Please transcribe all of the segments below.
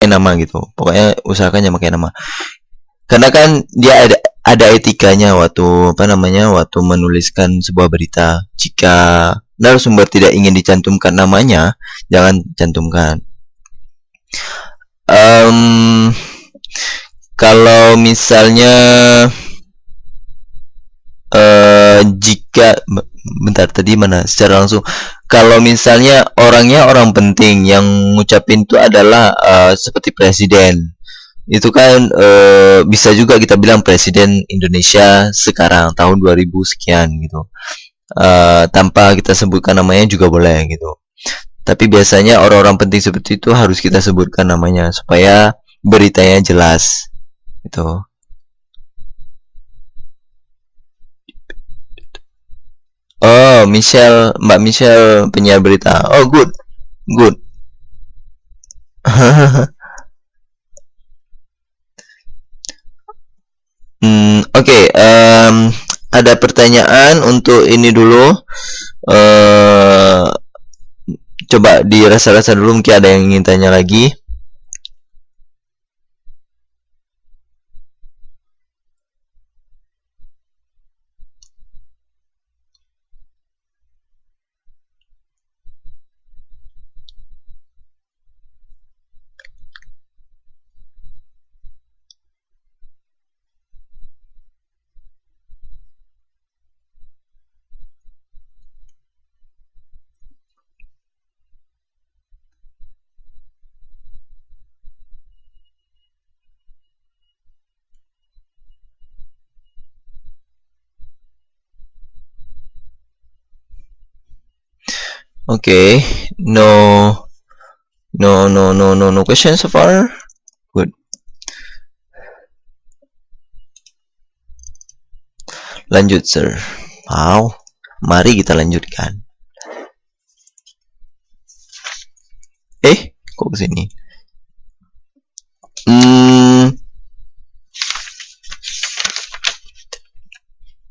nama gitu. Pokoknya usahakan jangan pakai nama. Karena kan dia ada etikanya waktu apa namanya waktu menuliskan sebuah berita. Jika narasumber tidak ingin dicantumkan namanya, jangan cantumkan. Kalau misalnya jika bentar tadi mana secara langsung, kalau misalnya orangnya orang penting yang ngucapin itu adalah seperti presiden, itu kan bisa juga kita bilang presiden Indonesia sekarang tahun 2000 sekian gitu, tanpa kita sebutkan namanya juga boleh gitu. Tapi biasanya orang-orang penting seperti itu harus kita sebutkan namanya supaya beritanya jelas gitu. Oh, Michelle, Mbak Michelle penyiar berita. Oh, good, good. Oke, ada pertanyaan untuk ini dulu. Eh, Coba dirasa-rasa dulu, mungkin ada yang ingin tanya lagi. Oke, no, no question so far. Good. Lanjut, sir. Wow. Mari kita lanjutkan. Kok kesini?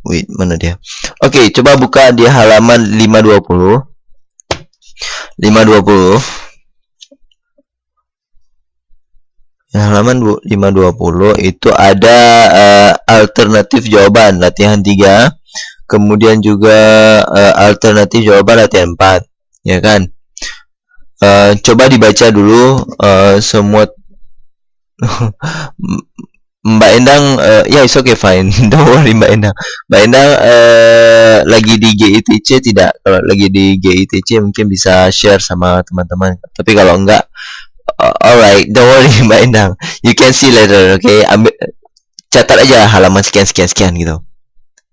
Wait, mana dia? Oke, coba buka di halaman 520. 520. Halaman 520 itu ada alternatif jawaban latihan 3. Kemudian juga alternatif jawaban latihan 4. Ya kan? Coba dibaca dulu semua. Mbak Endang, ya it's okay fine, don't worry Mbak Endang. Mbak Endang lagi di GITC tidak? Kalau lagi di GITC mungkin bisa share sama teman-teman. Tapi kalau enggak, alright, don't worry Mbak Endang. You can see later, okay? Catat aja halaman sekian gitu.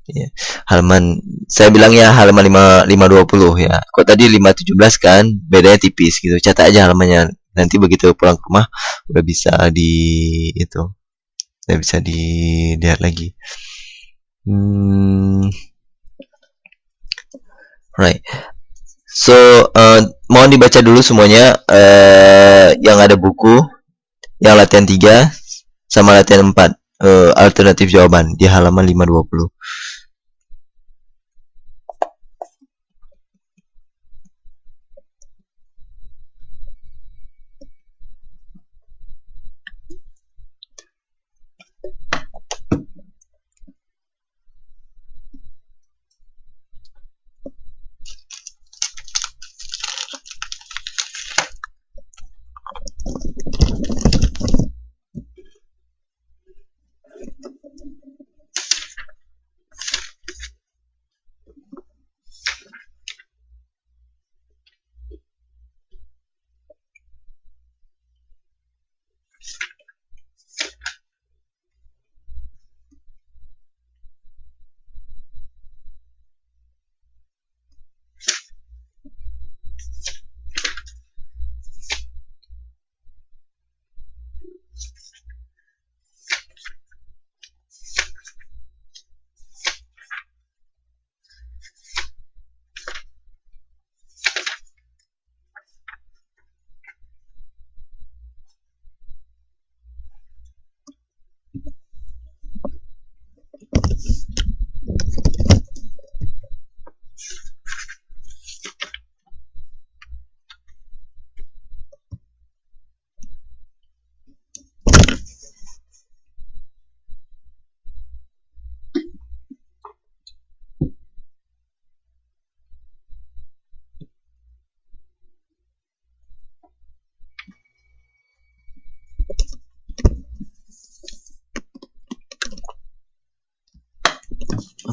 Ya, halaman saya bilang ya halaman 520 ya. Kok tadi 517 kan? Bedanya tipis gitu. Catat aja halamannya. Nanti begitu pulang ke rumah udah bisa itu. Udah bisa dilihat lagi. Right. So, mohon dibaca dulu semuanya yang ada buku, yang latihan 3 sama latihan 4, alternatif jawaban di halaman 520.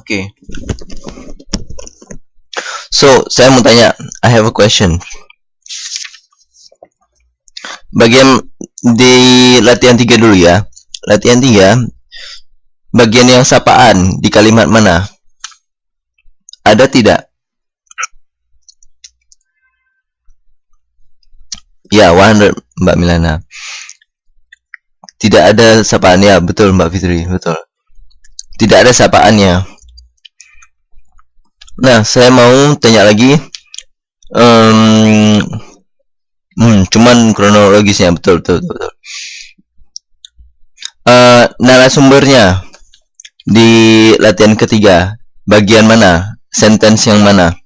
Okay. So, saya mau tanya, I have a question. Bagian di latihan 3 dulu ya. Latihan 3, bagian yang sapaan di kalimat mana? Ada tidak? Ya, 100 Mbak Milana. Tidak ada sapaan ya, betul Mbak Fitri, betul. Tidak ada sapaannya. Nah, saya mau tanya lagi. Cuman kronologisnya betul. Narasumbernya di latihan ketiga, bagian mana? Sentence yang mana?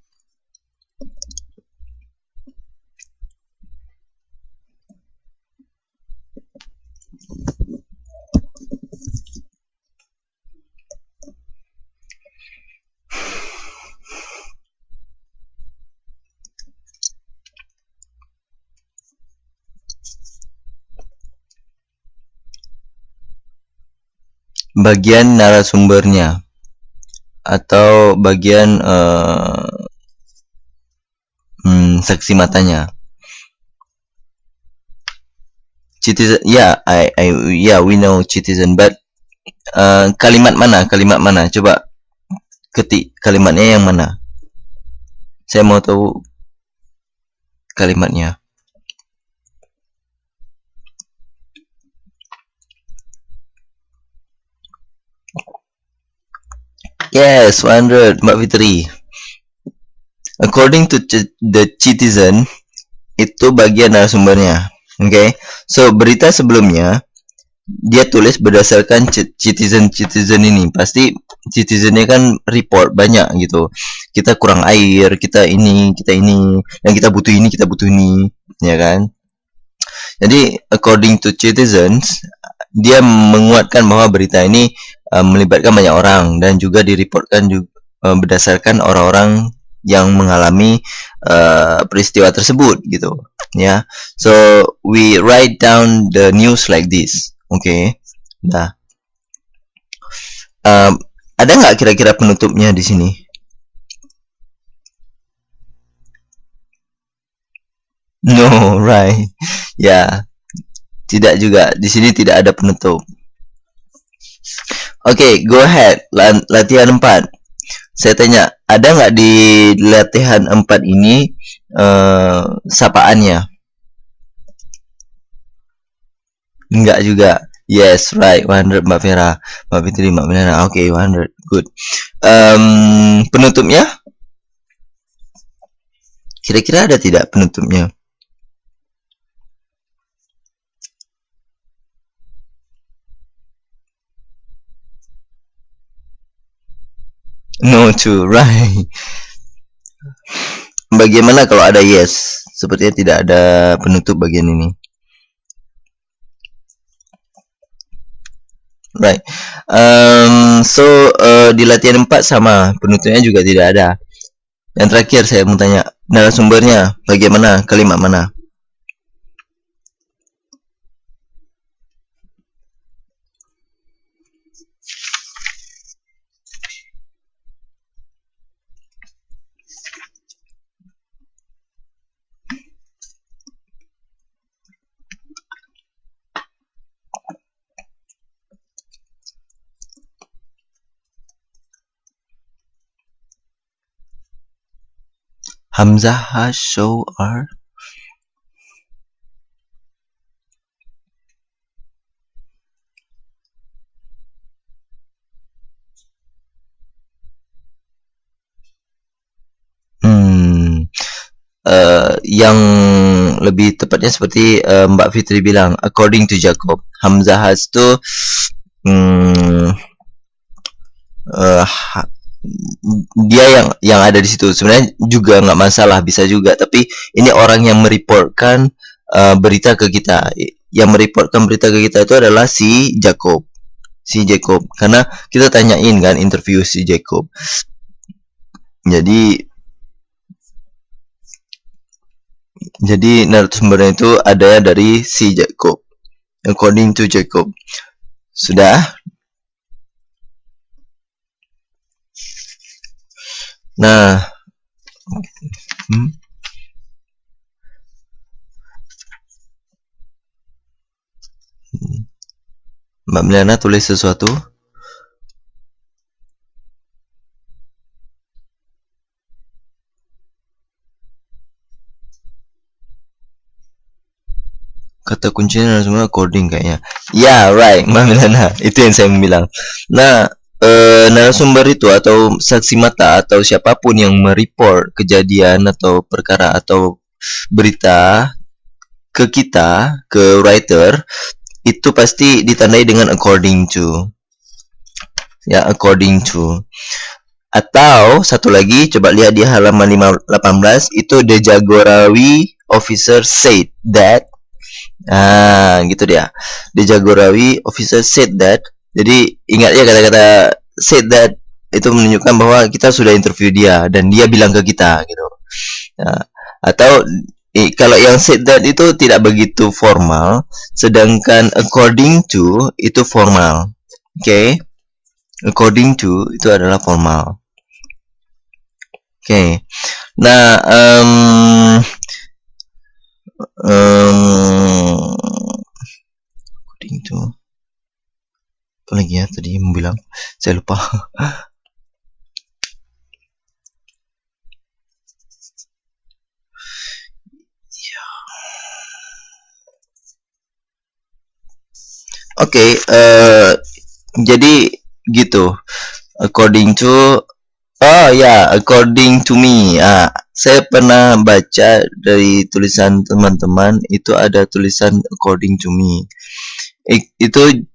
Bagian narasumbernya atau bagian saksi matanya. Citizen, we know citizen, but kalimat mana? Coba ketik kalimatnya yang mana? Saya mau tahu kalimatnya. Yes, 100 Mbak Fitri. According to the citizen, itu bagian narasumbernya. Okay, so berita sebelumnya dia tulis berdasarkan citizen ini. Pasti citizennya kan report banyak gitu. Kita kurang air, kita ini, dan kita butuh ini, ya kan? Jadi according to citizens, dia menguatkan bahwa berita ini melibatkan banyak orang dan juga direportkan juga berdasarkan orang-orang yang mengalami peristiwa tersebut gitu ya. So we write down the news like this. Okay. Nah, ada nggak kira-kira penutupnya di sini? No, right. Ya, tidak juga. Di sini tidak ada penutup. Okay, go ahead. Latihan 4. Saya tanya, ada nggak di latihan 4 ini sapaannya? Enggak juga. Yes, right. 100 Mbak Vera, Mbak Fitri, Mbak Milana. Okay, 100. Good. Penutupnya? Kira-kira ada tidak penutupnya? No to, right. Bagaimana kalau ada yes? Sepertinya tidak ada penutup bagian ini. Right. So di latihan 4 sama, penutupnya juga tidak ada. Yang terakhir saya mau tanya, narasumbernya bagaimana? Kalimat mana? Hamzah has show are. Yang lebih tepatnya seperti Mbak Fitri bilang, according to Jacob, Hamzah has tu dia yang ada di situ. Sebenarnya juga nggak masalah, bisa juga. Tapi ini orang yang mereportkan berita ke kita. Yang mereportkan berita ke kita itu adalah si Jacob. Karena kita tanyain kan, interview si Jacob. Jadi narasumbernya itu ada dari si Jacob. According to Jacob. Sudah? Nah, hmm, Mbak Miliana tulis sesuatu. Kata kuncinya semua coding kayaknya. Ya, right, Mbak Milana. Itu yang saya bilang. Nah, narasumber itu atau saksi mata atau siapapun yang mereport kejadian atau perkara atau berita ke kita, ke writer, itu pasti ditandai dengan according to. Ya, according to. Atau satu lagi, coba lihat di halaman 18 itu the Jagorawi officer said that. Gitu dia. The Jagorawi officer said that. Jadi ingat ya kata-kata said that itu menunjukkan bahwa kita sudah interview dia dan dia bilang ke kita gitu. Nah, atau kalau yang said that itu tidak begitu formal, sedangkan according to itu formal. Oke. Okay? According to itu adalah formal. Oke. Okay. Nah, according to apa lagi ya tadi mau bilang, saya lupa. Oke, jadi gitu. According to, oh ya, according to me. Saya pernah baca dari tulisan teman-teman itu ada tulisan according to me. Itu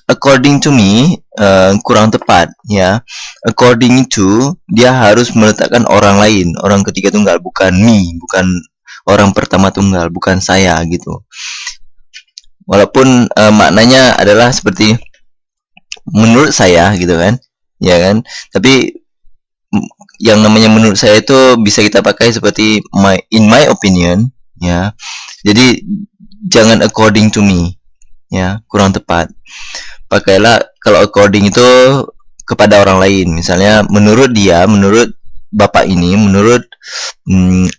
according to me kurang tepat ya. According to dia harus meletakkan orang lain, orang ketiga tunggal, bukan me, bukan orang pertama tunggal, bukan saya gitu. Walaupun maknanya adalah seperti menurut saya gitu kan, ya kan. Tapi yang namanya menurut saya itu bisa kita pakai seperti in my opinion, ya. Jadi jangan according to me, ya, kurang tepat. Pakailah kalau according itu kepada orang lain, misalnya menurut dia, menurut bapak ini, menurut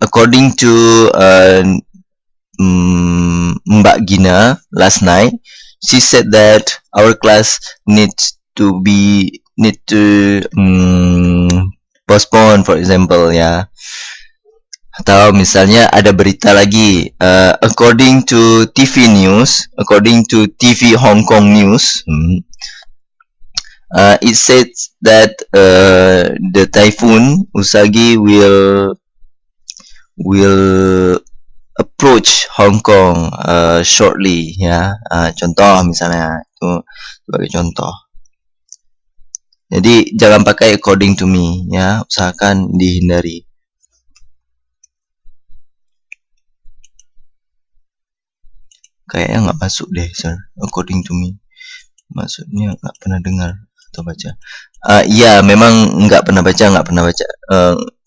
according to Mbak Gina last night, she said that our class need to postpone, for example, ya. Atau misalnya ada berita lagi, according to TV news, according to TV Hong Kong news, it says that the typhoon Usagi will approach Hong Kong shortly, ya. Contoh misalnya itu sebagai contoh. Jadi jangan pakai according to me, ya, usahakan dihindari. Kayaknya nggak masuk deh, sir, according to me. Maksudnya nggak pernah dengar atau baca. Iya, memang nggak pernah baca.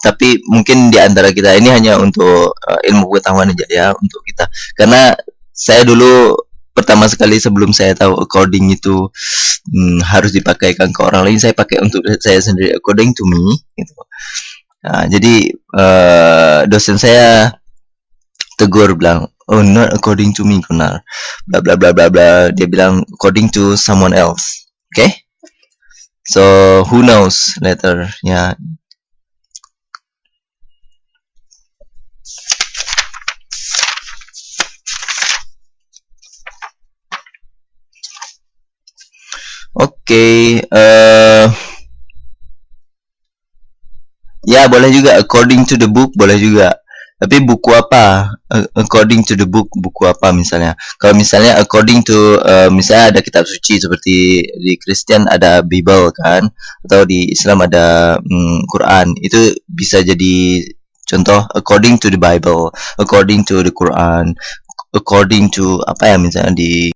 Tapi mungkin di antara kita ini hanya untuk ilmu pengetahuan aja ya, untuk kita. Karena saya dulu pertama sekali sebelum saya tahu according itu harus dipakaikan ke orang lain, saya pakai untuk saya sendiri, according to me gitu. Jadi dosen saya tegur, bilang, oh, not according to me, Kunar, bla bla bla bla bla. Dia bilang according to someone else. Okay, so who knows later, ya. Oke, ya boleh juga according to the book, boleh juga. Tapi buku apa? According to the book, buku apa misalnya? Kalau misalnya according to misalnya ada kitab suci seperti di Kristen ada Bible kan, atau di Islam ada Quran. Itu bisa jadi contoh according to the Bible, according to the Quran, according to apa ya misalnya di